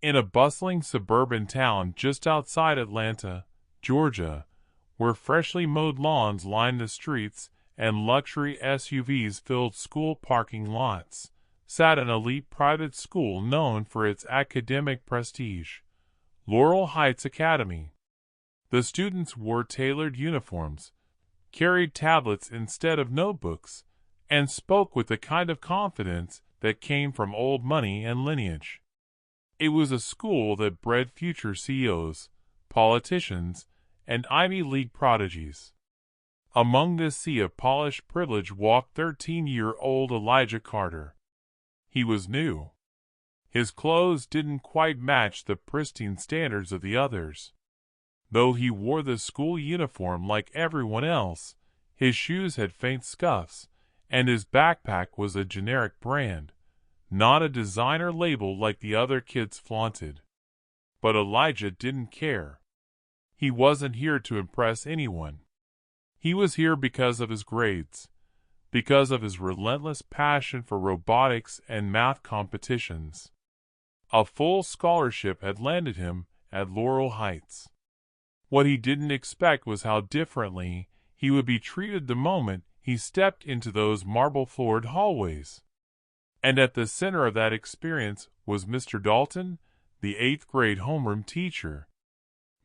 In a bustling suburban town just outside Atlanta, Georgia, where freshly mowed lawns lined the streets and luxury SUVs filled school parking lots, sat an elite private school known for its academic prestige, Laurel Heights Academy. The students wore tailored uniforms, carried tablets instead of notebooks, and spoke with the kind of confidence that came from old money and lineage. It was a school that bred future CEOs, politicians, and Ivy League prodigies. Among this sea of polished privilege walked 13-year-old Elijah Carter. He was new. His clothes didn't quite match the pristine standards of the others. Though he wore the school uniform like everyone else, his shoes had faint scuffs, and his backpack was a generic brand, not a designer label like the other kids flaunted. But Elijah didn't care. He wasn't here to impress anyone. He was here because of his grades, because of his relentless passion for robotics and math competitions. A full scholarship had landed him at Laurel Heights. What he didn't expect was how differently he would be treated the moment he stepped into those marble-floored hallways. And at the center of that experience was Mr. Dalton, the 8th grade homeroom teacher.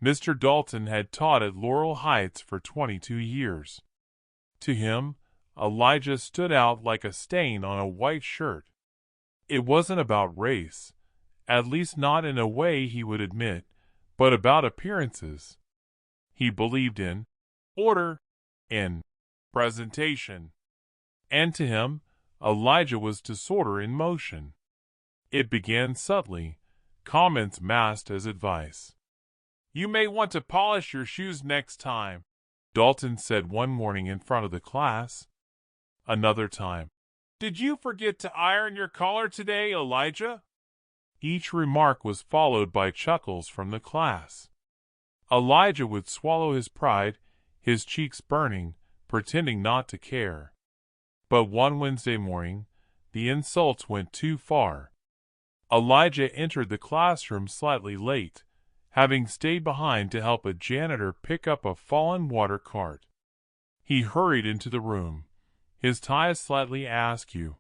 Mr. Dalton had taught at Laurel Heights for 22 years. To him, Elijah stood out like a stain on a white shirt. It wasn't about race, at least not in a way he would admit, but about appearances. He believed in order, in presentation. And to him, Elijah was disorder in motion. It began subtly, comments masked as advice. "You may want to polish your shoes next time," Dalton said one morning in front of the class. Another time, "Did you forget to iron your collar today, Elijah?" Each remark was followed by chuckles from the class. Elijah would swallow his pride, his cheeks burning, pretending not to care. But one Wednesday morning, the insults went too far. Elijah entered the classroom slightly late, having stayed behind to help a janitor pick up a fallen water cart. He hurried into the room, his tie slightly askew,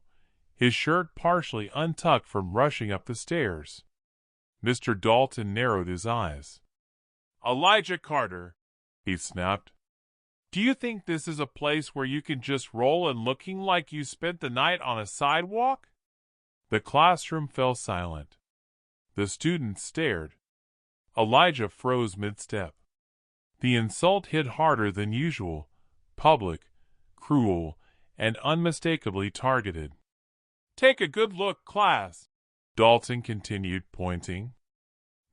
his shirt partially untucked from rushing up the stairs. Mr. Dalton narrowed his eyes. "Elijah Carter," he snapped, "do you think this is a place where you can just roll in looking like you spent the night on a sidewalk?" The classroom fell silent. The students stared. Elijah froze mid-step. The insult hit harder than usual, public, cruel, and unmistakably targeted. "Take a good look, class," Dalton continued, pointing.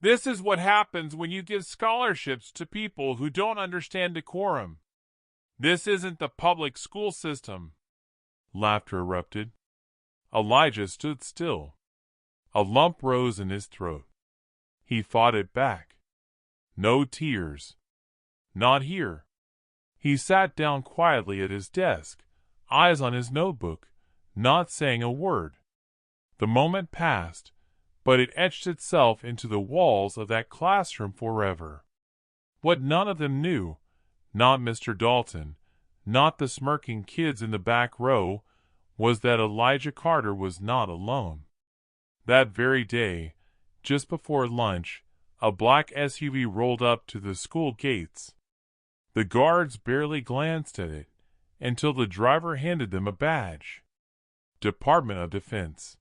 "This is what happens when you give scholarships to people who don't understand decorum. This isn't the public school system." Laughter erupted. Elijah stood still. A lump rose in his throat. He fought it back. No tears. Not here. He sat down quietly at his desk, eyes on his notebook, not saying a word. The moment passed, but it etched itself into the walls of that classroom forever. What none of them knew, not Mr. Dalton, not the smirking kids in the back row, was that Elijah Carter was not alone. That very day, just before lunch, a black SUV rolled up to the school gates. The guards barely glanced at it until the driver handed them a badge. Department of Defense.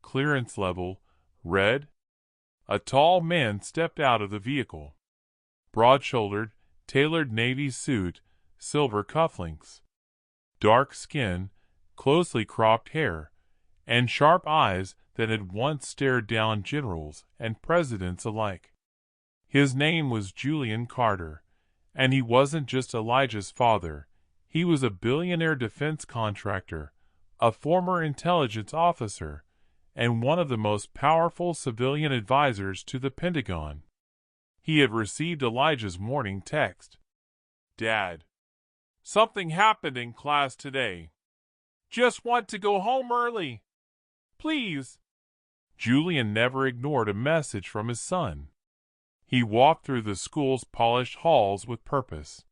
Clearance level, red. A tall man stepped out of the vehicle. Broad-shouldered, tailored navy suit, silver cufflinks. Dark skin, closely cropped hair, and sharp eyes that had once stared down generals and presidents alike. His name was Julian Carter, and he wasn't just Elijah's father. He was a billionaire defense contractor, a former intelligence officer, and one of the most powerful civilian advisors to the Pentagon. He had received Elijah's morning text. "Dad, something happened in class today. Just want to go home early. Please." Julian never ignored a message from his son. He walked through the school's polished halls with purpose.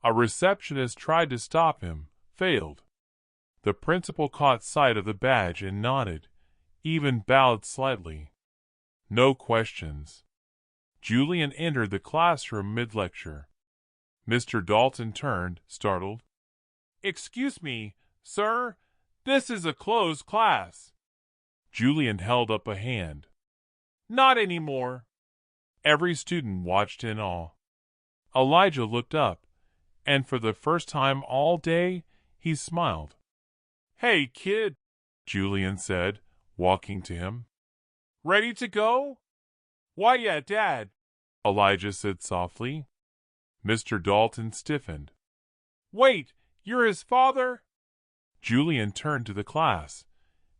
A receptionist tried to stop him, failed. The principal caught sight of the badge and nodded, even bowed slightly. No questions. Julian entered the classroom mid-lecture. Mr. Dalton turned, startled. "Excuse me, sir, this is a closed class." Julian held up a hand. "Not anymore." Every student watched in awe. Elijah looked up, and for the first time all day, he smiled. "Hey, kid," Julian said, walking to him. "Ready to go?" "Why, yeah, Dad," Elijah said softly. Mr. Dalton stiffened. "Wait, you're his father?" Julian turned to the class,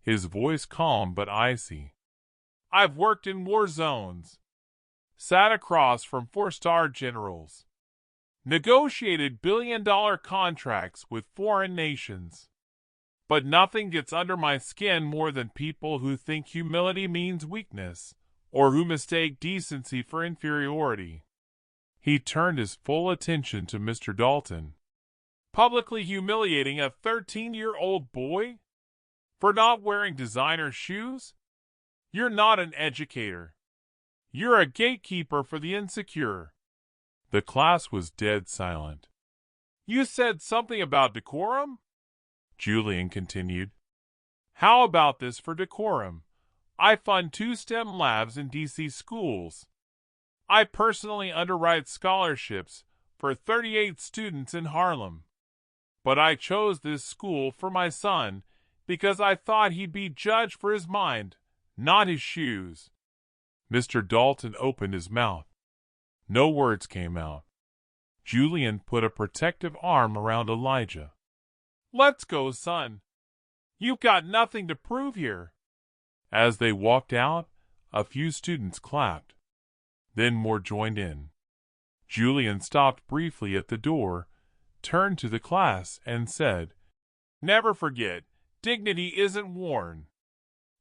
his voice calm but icy. "I've worked in war zones, sat across from 4-star generals, negotiated billion-dollar contracts with foreign nations. But nothing gets under my skin more than people who think humility means weakness, or who mistake decency for inferiority." He turned his full attention to Mr. Dalton. "Publicly humiliating a 13-year-old boy? For not wearing designer shoes? You're not an educator. You're a gatekeeper for the insecure." The class was dead silent. "You said something about decorum?" Julian continued. "How about this for decorum? I fund 2 STEM labs in DC schools. I personally underwrite scholarships for 38 students in Harlem. But I chose this school for my son because I thought he'd be judged for his mind, not his shoes." Mr. Dalton opened his mouth. No words came out. Julian put a protective arm around Elijah. "Let's go, son. You've got nothing to prove here." As they walked out, a few students clapped. Then more joined in. Julian stopped briefly at the door, turned to the class, and said, "Never forget, dignity isn't worn.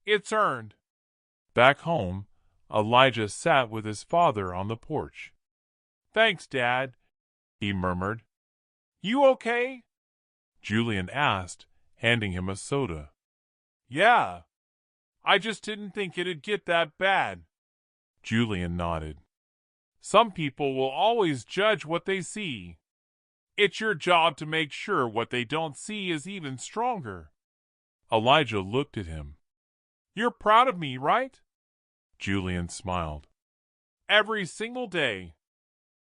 It's earned." Back home, Elijah sat with his father on the porch. "Thanks, Dad," he murmured. "You okay?" Julian asked, handing him a soda. "Yeah. I just didn't think it'd get that bad." Julian nodded. "Some people will always judge what they see. It's your job to make sure what they don't see is even stronger." Elijah looked at him. "You're proud of me, right?" Julian smiled. "Every single day."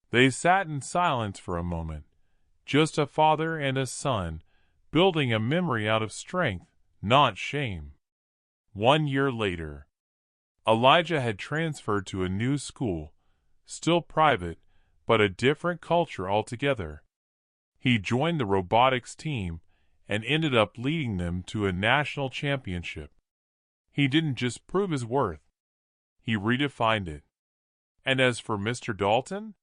They sat in silence for a moment, just a father and a son, building a memory out of strength, not shame. 1 year later, Elijah had transferred to a new school, still private, but a different culture altogether. He joined the robotics team and ended up leading them to a national championship. He didn't just prove his worth, he redefined it. And as for Mr. Dalton?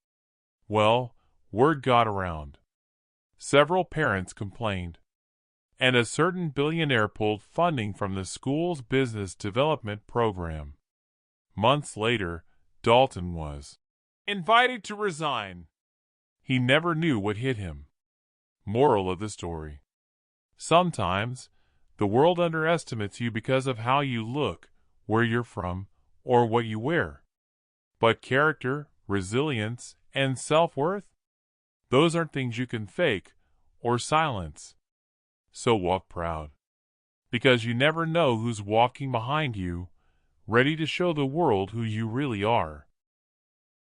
Well, word got around. Several parents complained, and a certain billionaire pulled funding from the school's business development program. Months later, Dalton was invited to resign. He never knew what hit him. Moral of the story: sometimes the world underestimates you because of how you look, where you're from, or what you wear. But character, resilience, and self-worth? Those aren't things you can fake or silence. So walk proud, because you never know who's walking behind you, ready to show the world who you really are.